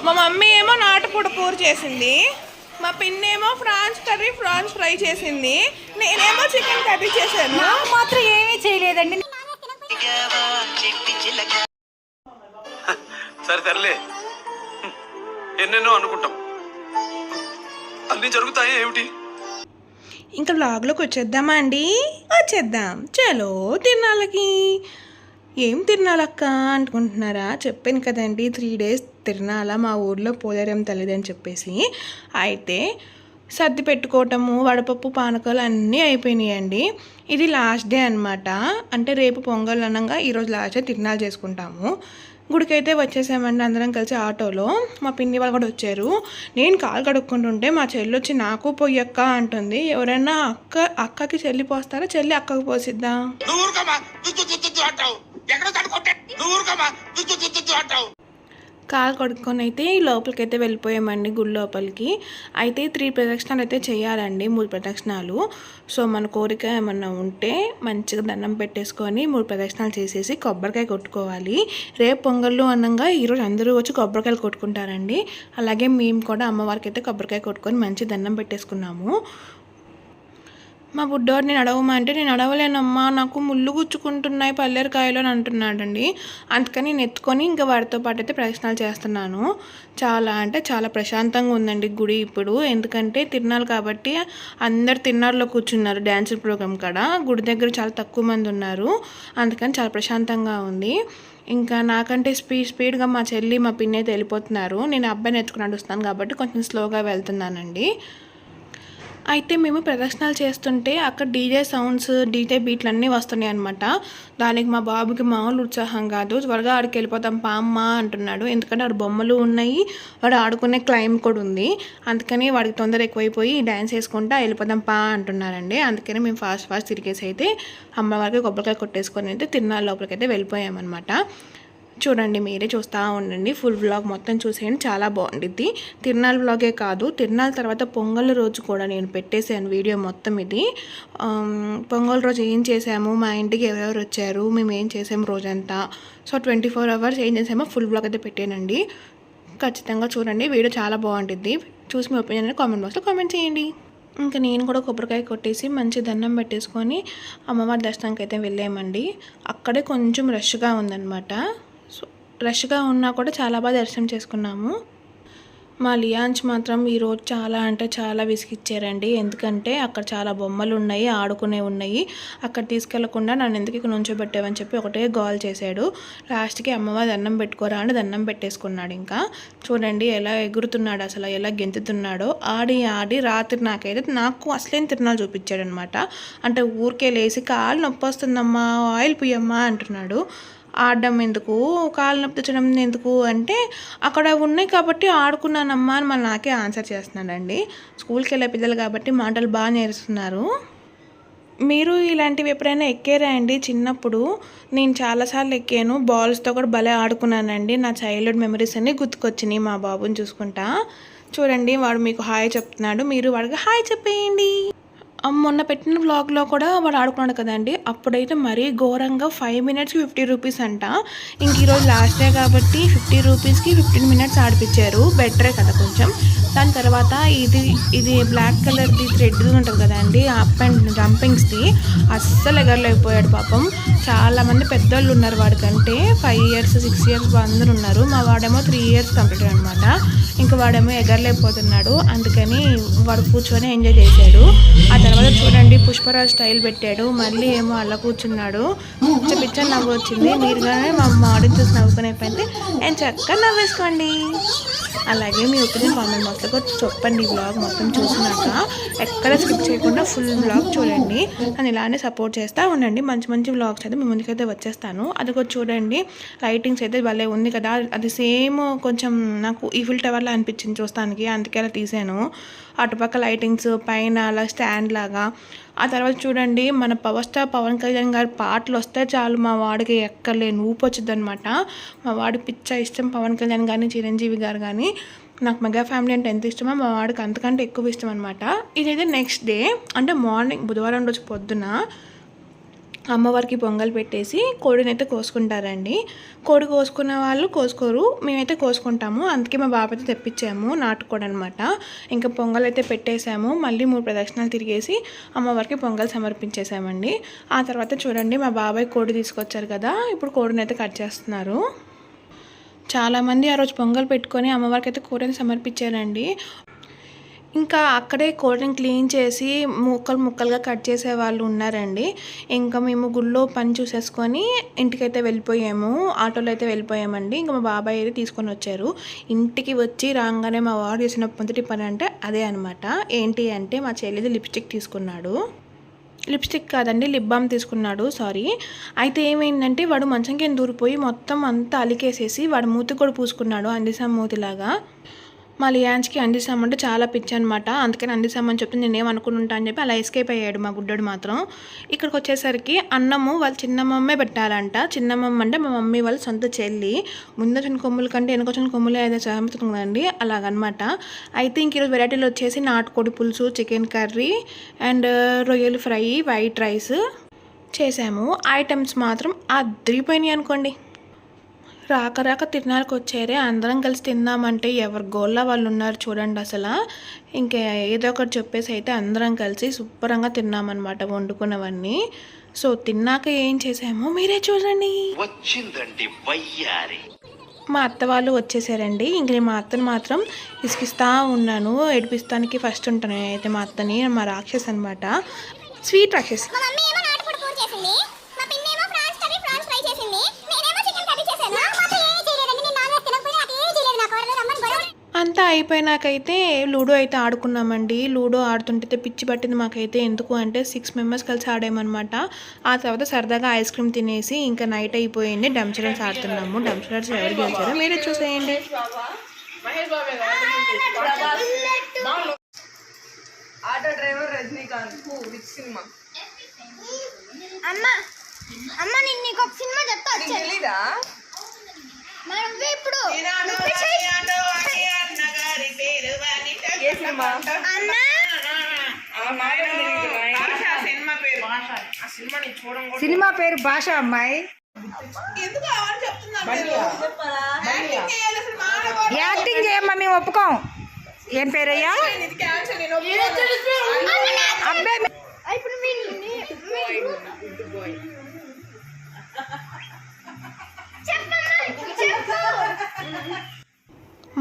మా మమ్మీ ఏమో నాటుకోడి కూర చేసింది, మా పిన్ని ఏమో ఫ్రాన్స్ కర్రీ ఫ్రాన్స్ ఫ్రై చేసింది, నేనేమో చికెన్ కర్రీ చేశాను. మాత్రం ఏమీ చేయలేదండి. సరే తరలే, ఎన్నెన్నో అనుకుంటాం, అన్ని జరుగుతాయి ఏమిటి? ఇంకా వ్లాగ్లోకి వచ్చేద్దామా అండి? వచ్చేద్దాం. చలో తిరునాళ్ళకి. ఏం తిరునాళ్ళక్క అనుకుంటున్నారా? చెప్పాను కదండి 3 days తిరునాళ్ళ మా ఊర్లో పోలేరం తల్లిదని చెప్పేసి. అయితే సర్ది పెట్టుకోవటము, వడపప్పు పానకాలు అన్నీ అయిపోయినాయండి. ఇది లాస్ట్ డే అనమాట. అంటే రేపు పొంగల్ అనగా ఈరోజు లాస్ట్ డే తిరునాళ్ళు చేసుకుంటాము. గుడికైతే వచ్చేసామండి అందరం కలిసి ఆటోలో. మా పిన్ని వాళ్ళు కూడా వచ్చారు. నేను కాలు కడుక్కుంటుంటే మా చెల్లి వచ్చి నాకు పొయ్యక్క అంటుంది. ఎవరైనా అక్కకి చెల్లి పోస్తారా, చెల్లి అక్కకి పోసిద్దా? కాలు కడుక్కొని అయితే లోపలికి అయితే వెళ్ళిపోయామండి, గుడి లోపలికి. అయితే 3 ప్రదక్షిణాలు అయితే చేయాలండి, 3 ప్రదక్షిణాలు. సో మన కోరిక ఏమన్నా ఉంటే మంచిగా దండం పెట్టేసుకొని 3 ప్రదక్షిణాలు చేసేసి కొబ్బరికాయ కొట్టుకోవాలి. రేపు పొంగళ్ళు అనగా ఈరోజు అందరూ వచ్చి కొబ్బరికాయలు కొట్టుకుంటారండి. అలాగే మేము కూడా అమ్మవారికి అయితే కొబ్బరికాయ కొట్టుకొని మంచి దండం పెట్టేసుకున్నాము. మా బుడ్డోడిని నడవమంటే నేను నడవలేనమ్మా, నాకు ముళ్ళు గుచ్చుకుంటున్నాయి పల్లేరుకాయలు అని అంటున్నాడండి. అందుకని నేను ఎత్తుకొని ఇంకా వాడితో పాటు అయితే ప్రదక్షిణాలు చేస్తున్నాను. చాలా అంటే చాలా ప్రశాంతంగా ఉందండి గుడి ఇప్పుడు. ఎందుకంటే తిరునాళ్ళు కాబట్టి అందరు తిరునాళ్ళలో కూర్చున్నారు డ్యాన్స్ ప్రోగ్రామ్ కాడ. గుడి దగ్గర చాలా తక్కువ మంది ఉన్నారు, అందుకని చాలా ప్రశాంతంగా ఉంది. ఇంకా నాకంటే స్పీడ్గా మా చెల్లి మా పిన్ని అయితే వెళ్ళిపోతున్నారు. నేను అబ్బాయిని ఎత్తుకుని నడుస్తాను కాబట్టి కొంచెం స్లోగా వెళ్తున్నానండి. అయితే మేము ప్రదక్షిణాలు చేస్తుంటే అక్కడ డీజే సౌండ్స్, డీజే బీట్లు అన్నీ వస్తున్నాయి అనమాట. దానికి మా బాబుకి మామూలు ఉత్సాహం కాదు. త్వరగా ఆడికి వెళ్ళిపోతాం పామ్మ అంటున్నాడు. ఎందుకంటే ఆడు బొమ్మలు ఉన్నాయి, వాడు ఆడుకునే క్లైమ్ కూడా ఉంది. అందుకని వాడికి తొందర ఎక్కువైపోయి డ్యాన్స్ వేసుకుంటా వెళ్ళిపోతాం పా అంటున్నారండి. అందుకని మేము ఫాస్ట్ తిరిగేసి అయితే అమ్మవారికి కొబ్బరికాయ కొట్టేసుకొని అయితే తిరునాళ్ళ లోపలికి అయితే వెళ్ళిపోయామన్నమాట. చూడండి, మీరే చూస్తూ ఉండండి. ఫుల్ వ్లాగ్ మొత్తం చూసేయండి, చాలా బాగుండిద్ది. తిరునాళ్ళ వ్లాగే కాదు, తిరునాళ్ళ తర్వాత పొంగల్ రోజు కూడా నేను పెట్టేశాను వీడియో మొత్తం. ఇది పొంగల్ రోజు ఏం చేసాము, మా ఇంటికి ఎవరెవరు వచ్చారు, మేము ఏం చేసాము రోజంతా. సో 24 hours ఏం చేసామో ఫుల్ వ్లాగ్ అయితే పెట్టానండి. ఖచ్చితంగా చూడండి, వీడియో చాలా బాగుంటుంది. చూసి మీ ఒపీనియన్ కామెంట్ బాక్స్లో కామెంట్ చేయండి. ఇంకా నేను కూడా కొబ్బరికాయ కొట్టేసి మంచి దండం పెట్టేసుకొని అమ్మవారి దర్శనానికి అయితే వెళ్ళామండి. అక్కడే కొంచెం రష్గా ఉందన్నమాట. సో రష్గా ఉన్నా కూడా చాలా బాగా దర్శనం చేసుకున్నాము. మా లియాన్స్ మాత్రం ఈరోజు చాలా అంటే చాలా విసిగిచ్చారండి. ఎందుకంటే అక్కడ చాలా బొమ్మలు ఉన్నాయి, ఆడుకునే ఉన్నాయి. అక్కడ తీసుకెళ్లకుండా నన్ను ఎందుకు ఇక్కడ నుంచోబెట్టావని చెప్పి ఒకటే గోల్ చేశాడు. లాస్ట్కి అమ్మవారి దండం పెట్టుకోరా అని దండం పెట్టేసుకున్నాడు. ఇంకా చూడండి ఎలా ఎగురుతున్నాడు, అసలు ఎలా గెంతుతున్నాడో. ఆడి రాత్రి నాకు అసలేం తిరునాళ్ళు చూపించాడు అనమాట. అంటే ఊరికే లేసి కాలు నొప్పి వస్తుందమ్మా, ఆయిల్ పుయ్యమ్మా అంటున్నాడు. ఆడడం ఎందుకు, కాలు నొప్పి తెచ్చడం ఎందుకు అంటే అక్కడ ఉన్నాయి కాబట్టి ఆడుకున్నానమ్మా అని మళ్ళీ నాకే ఆన్సర్ చేస్తున్నాడండి. స్కూల్కి వెళ్ళే పిల్లలు కాబట్టి మాటలు బాగా నేర్చుతున్నారు. మీరు ఇలాంటివి ఎప్పుడైనా ఎక్కారా అండి? చిన్నప్పుడు నేను చాలాసార్లు ఎక్కాను. బాల్స్తో కూడా భలే ఆడుకున్నానండి. నా చైల్డ్హుడ్ మెమరీస్ అన్నీ గుర్తుకొచ్చినాయి మా బాబుని చూసుకుంటా. చూడండి, వాడు మీకు హాయ్ చెప్తున్నాడు, మీరు వాడికి హాయ్ చెప్పేయండి. మొన్న పెట్టిన వ్లాగ్లో కూడా వాడు ఆడుకున్నాడు కదండి, అప్పుడైతే మరీ ఘోరంగా 5 minutesకి 50 rupees అంట. ఇంక ఈరోజు లాస్ట్ డే కాబట్టి 50 rupeesకి 15 minutes ఆడిపించారు. బెటరే కదా కొంచెం. దాని తర్వాత ఇది బ్లాక్ కలర్ది థ్రెడ్ ఉంటుంది కదండి, అప్ అండ్ జంపింగ్స్ది, అస్సలు ఎగరలేకపోయాడు పాపం. చాలామంది పెద్దోళ్ళు ఉన్నారు వాడికంటే, 5 years 6 years అందరూ ఉన్నారు. మా వాడేమో 3 years కంప్లీట్ అనమాట. ఇంకా వాడేమో ఎగరలేకపోతున్నాడు. అందుకని వాడు కూర్చొని ఎంజాయ్ చేశాడు. ఆ తర్వాత చూడండి పుష్పరాజ్ స్టైల్ పెట్టాడు, మళ్ళీ ఏమో అలా కూర్చున్నాడు. పిచ్చ నవ్వు వచ్చింది. మీరు కానీ మా ఆడిని చూసి నవ్వుకునేపోతే నేను చక్కగా నవ్వేసుకోండి. అలాగే మీ ఒపీనియన్ కామెంట్ బాక్స్లో చెప్పండి. ఈ వ్లాగ్ మొత్తం చూసినాక ఎక్కడ స్కిప్ చేయకుండా ఫుల్ వ్లాగ్ చూడంండి. నన్ను ఇలానే సపోర్ట్ చేస్తూ ఉండండి. మంచి మంచి వ్లాగ్స్ అయితే మీ ముందుకైతే వచ్చేస్తాను. అది కూడా చూడండి, లైటింగ్స్ అయితే భలే ఉంది కదా. అది సేమ్ కొంచెం నాకు ఈఫిల్ టవర్లా అనిపించింది చూస్తానికి, అందుకే అలా తీసాను. అటుపక్క లైటింగ్స్, పైన అలా స్టాండ్ లాగా. ఆ తర్వాత చూడండి, మన పవర్ స్టార్ పవన్ కళ్యాణ్ గారి పాటలు వస్తే చాలు మా వాడికి ఎక్కర్లేని ఊపు వచ్చింది అనమాట. మా వాడికి పిచ్చ ఇష్టం పవన్ కళ్యాణ్ కానీ చిరంజీవి గారు కానీ. నాకు మెగా ఫ్యామిలీ అంటే ఎంత ఇష్టమో మా వాడికి అంతకంటే ఎక్కువ ఇష్టం అనమాట. ఇదైతే నెక్స్ట్ డే అంటే మార్నింగ్ బుధవారం రోజు పొద్దున అమ్మవారికి పొంగల్ పెట్టేసి కోడిని అయితే కోసుకుంటారండి. కోడి కోసుకున్న వాళ్ళు కోసుకోరు, మేమైతే కోసుకుంటాము. అందుకే మా బాబు అయితే తెప్పించాము నాటుకోడి అనమాట. ఇంకా పొంగల్ అయితే పెట్టేశాము. మళ్ళీ 3 ప్రదక్షిణాలు తిరిగేసి అమ్మవారికి పొంగల్ సమర్పించేసామండి. ఆ తర్వాత చూడండి మా బాబాయ్ కోడి తీసుకొచ్చారు కదా, ఇప్పుడు కోడిని అయితే కట్ చేస్తున్నారు. చాలామంది ఆ రోజు పొంగల్ పెట్టుకొని అమ్మవారికి అయితే కూరని సమర్పించారండి. ఇంకా అక్కడే కోడిని క్లీన్ చేసి ముక్కలుగా కట్ చేసే వాళ్ళు ఉన్నారండి. ఇంకా మేము గుళ్ళో పని చూసేసుకొని ఇంటికైతే వెళ్ళిపోయాము. ఆటోలో అయితే వెళ్ళిపోయామండి. ఇంకా మా బాబాయ్ అయితే తీసుకొని వచ్చారు. ఇంటికి వచ్చి రాగానే మా వాడు చేసిన మొదటి పని అంటే అదే అనమాట. ఏంటి అంటే మా చెల్లిది లిప్స్టిక్ తీసుకున్నాడు. లిప్స్టిక్ కాదండి, లిప్ బామ్ తీసుకున్నాడు, సారీ. అయితే ఏమైందంటే వాడు మంచం కింద దూరిపోయి మొత్తం అంతా అలికేసేసి వాడు మూతి కూడా పూసుకున్నాడు, అందిసాం మూతిలాగా. మా లియాన్స్కి అందిసాం అంటే చాలా పిచ్చి అనమాట. అందుకని అందిసాం అని చెప్తే నేనేం అనుకుంటా అని చెప్పి అలా ఎస్కేప్ అయ్యాడు మా గుడ్డోడు మాత్రం. ఇక్కడికి వచ్చేసరికి అన్నము వాళ్ళ చిన్నమ్మమ్మే పెట్టాలంట. చిన్నమ్మమ్మ అంటే మా మమ్మీ వాళ్ళ సొంత చెల్లి. ముందొచ్చిన కొమ్ముల కంటే వెనకొచ్చిన కొమ్ములే అయితే చదువుతుందండి, అలాగనమాట. అయితే ఇంక ఈరోజు వెరైటీలు వచ్చేసి నాటుకోడి పులుసు, చికెన్ కర్రీ అండ్ రొయ్యలు ఫ్రై, వైట్ రైస్ చేసాము. ఐటమ్స్ మాత్రం అదిరిపోయినాయి అనుకోండి. రాక తిరునాళ్ళకి వచ్చారే, అందరం కలిసి తిందామంటే ఎవరి గోళ్ళ వాళ్ళు ఉన్నారు చూడండి అసలు. ఇంకా ఏదో ఒకటి చెప్పేసి అయితే అందరం కలిసి శుభ్రంగా తిన్నామన్నమాట వండుకున్నవన్నీ. సో తిన్నాక ఏం చేసామో మీరే చూడండి. వచ్చిందండి వయ్యారి. మా అత్త వాళ్ళు వచ్చేసారండి. ఇంక నేను మా అత్తని మాత్రం ఇసుకిస్తా ఉన్నాను, ఏడిపిస్తానికి ఫస్ట్ ఉంటాను అయితే మా అత్తని. మా రాక్షస్ అనమాట, స్వీట్ రాక్షస్. అంతా అయిపోయినాకైతే లూడో అయితే ఆడుకున్నామండి. లూడో ఆడుతుంటే పిచ్చి పట్టింది మాకైతే. ఎందుకు అంటే 6 మెంబర్స్ కలిసి ఆడామన్నమాట. ఆ తర్వాత సరదాగా ఐస్ క్రీమ్ తినేసి ఇంకా నైట్ అయిపోయింది. డంప్స్టర్స్ ఆడుతున్నాము. డంప్స్టర్స్ ఎవరు గెలిచారో మీరే చూసేయండి. Auto driver Rajinikanth cinema. అమ్మ నేను నీకు ఒక సినిమా చెప్తా, తెలీదా? ఇప్పుడు ఏ సినిమా? సినిమా పేరు భాష. అమ్మాయి యాక్టింగ్ చేయమ్మా, మేము ఒప్పుకోం. ఏం పేరయ్యా? అబ్బాయి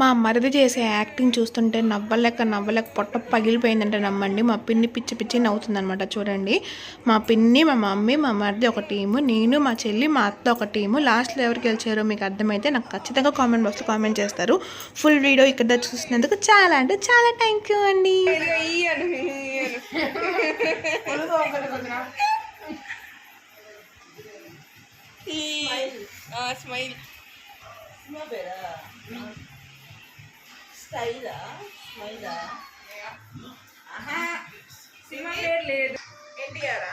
మా మరిది చేసే యాక్టింగ్ చూస్తుంటే నవ్వలేక పొట్ట పగిలిపోయిందంటే నమ్మండి. మా పిన్ని పిచ్చి నవ్వుతుంది అనమాట. చూడండి, మా పిన్ని, మా మమ్మీ, మా మరిది ఒక టీము, నేను, మా చెల్లి, మా అత్త ఒక టీము. లాస్ట్లో ఎవరికి గెలిచారో మీకు అర్థమైతే నాకు ఖచ్చితంగా కామెంట్ బాక్స్లో కామెంట్ చేస్తారు. ఫుల్ వీడియో ఇక్కడ చూసినందుకు చాలా అంటే చాలా థ్యాంక్ యూ అండి. స్మైల్ సినిమా పేరు లేదు. NTR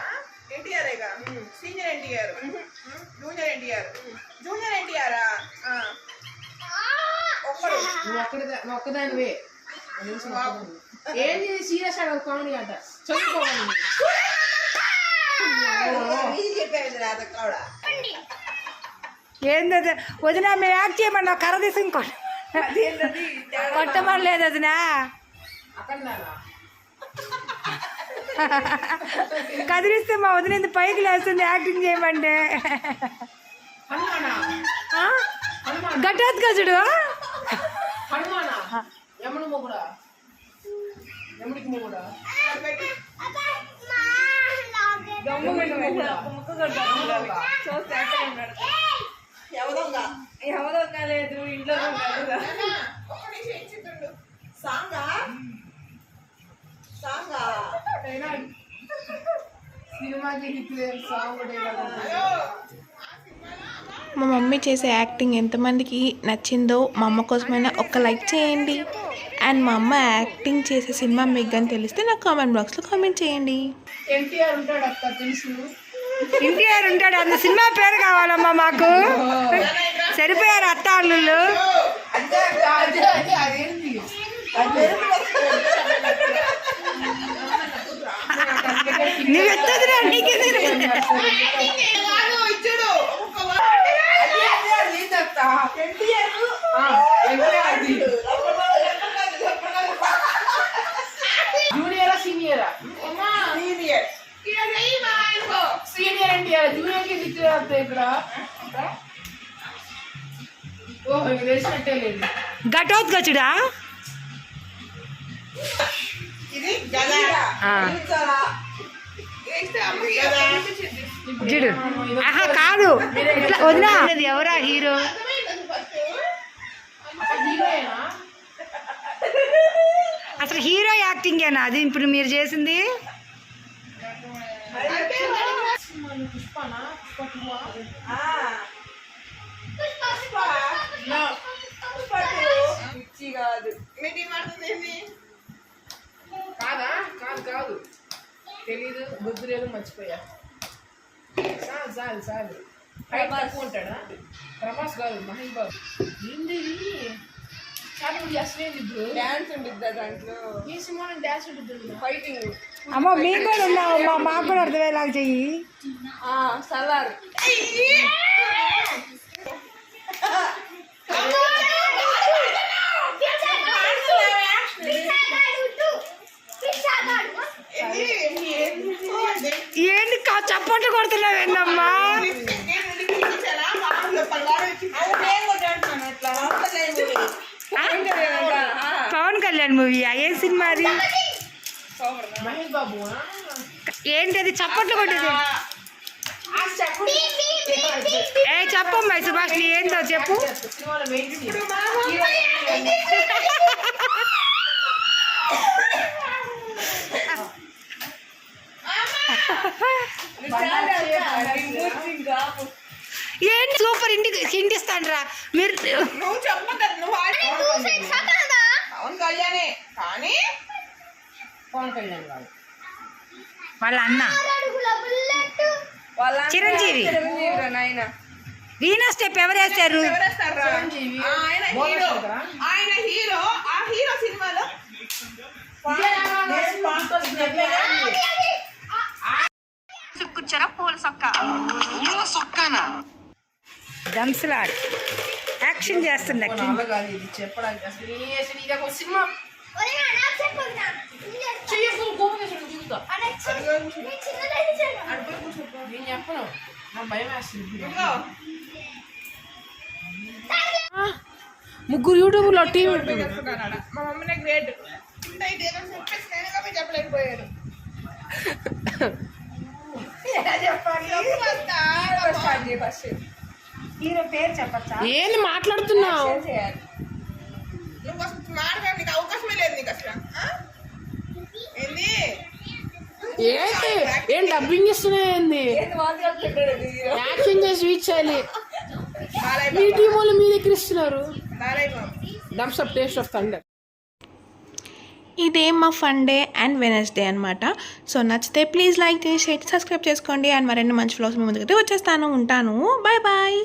senior NTR, junior NTR, junior NTR ఒక్కదానివే ఏంది సీరియస్ కామెడీ అంట చదువుకోవాలి. ఏంది వదినా, మేము యాక్ట్ చేయమన్నా కర్ర తీసి ఇంకోటి కొట్టమని లేదు వదినా. కదిలిస్తే మా వదిన పైకి లేస్తుంది యాక్టింగ్ చేయమంటే. గట్టాత్ గజుడు ఎవరో కాలేదు ఇంట్లో మా మమ్మీ చేసే యాక్టింగ్ ఎంతమందికి నచ్చిందో మా అమ్మ కోసమైనా ఒక లైక్ చేయండి. అండ్ మా అమ్మ యాక్టింగ్ చేసే సినిమా మీకు కానీ తెలిస్తే నాకు కామెంట్ బాక్స్లో కామెంట్ చేయండి. ఎన్టీఆర్ ఉంటాడు అక్క, తెలుసు. ఎన్టీఆర్ ఉంటాడు, అంత సినిమా పేరు కావాలమ్మా మాకు. సరిపోయారు అత్త అల్లుళ్ళు. నువ్వు ఎత్తదురా, నీకే ఇచ్చుడు జూనియరా సీనియరా సీనియర్ సీనియర్ ఎన్టీఆర్ జూనియర్ కి దిక్కురా ఇక్కడ ఓ ఇది తెలిసినట్టే లేదు ఘటోత్కచుడా ఇది గదా చూడు ఆహా కాదు ఇట్లా వదినా ఎవరా హీరో హీరోయేనా అసలు హీరో యాక్టింగేనా అది ఇప్పుడు మీరు చేసింది పుష్పనా పిచ్చి కాదు మీటింగ్ మాడుతుంది కాదా కాదు తెలీదు బుద్ధి లేదు మర్చిపోయా చాలు హైట్ తక్కువ ఉంటాడా ప్రభాస్ కాదు మహేష్ బాబు ఏంది చాలా అసలేదు ఇప్పుడు డాన్స్ ఉంటుంది దాంట్లో ఈ సినిమా డాన్స్ ఉంటుంది ఫైటింగ్ అమ్మ మేము కూడా ఉన్నామమ్మా మాకు కూడా అర్థమయ్యేలాగా చెయ్యి సలార్ ఏంటి చప్పట్లు కొడుతున్నావేందమ్మా పవన్ కళ్యాణ్ మూవీ ఏం సినిమా అది మహేష్ బాబు ఏంటి అది చప్పట్లు కొట్టేది ఏ చెప్పమ్మా సుభాష్ నీ ఏంటో చెప్పు సినిమాలో మెయిన్ ఏంటి సూపర్ ఇంటికి ఇస్తాండ్రా మీరు నువ్వు చెప్పక నువ్వు పవన్ కళ్యాణే కానీ పవన్ కళ్యాణ్ కాదు వాళ్ళ అన్న చిరంజీవి వీణా స్టెప్ ఎవరు వేస్తారు చిరంజీవి ఆయన హీరో ఆ హీరో సినిమాలో పూల సొక్కానా దంసలాడ్ యాక్షన్ చేస్తుంది వల్ల కాదు ఇది చెప్పడానికి అసలు ఇది ఒక సినిమా చెయ్యకు గోపకేశ్వరుడు చూపుతా నేను చెప్పను నాకు భయం వేస్తుంది ముగ్గురు యూట్యూబ్లో టీవీ ఉంటుంది మా మమ్మీనే గ్రేట్ చెప్పలేకపోయాడు హీరో పేరు చెప్పచ్చా ఏంది మాట్లాడుతున్నావు నువ్వు అసలు మాట్లాడ నీకు అవకాశమే లేదు నీకు అసలు ఏంది ఏం డబ్బింగ్ ఇస్తున్నాయి ఏంది యాక్షన్ చేసి రీచ్ చేయాలి మీ టీం వాళ్ళు మీ దగ్గర ఇస్తున్నారు thums up taste of thunder ఇదే మా ఫన్ డే అండ్ వెనస్డే అనమాట. సో నచ్చితే ప్లీజ్ లైక్ చేసి సబ్స్క్రైబ్ చేసుకోండి. అండ్ మరిన్ని మంచి వ్లాగ్స్ మీ ముందుకైతే వచ్చేస్తాను. ఉంటాను. Bye bye.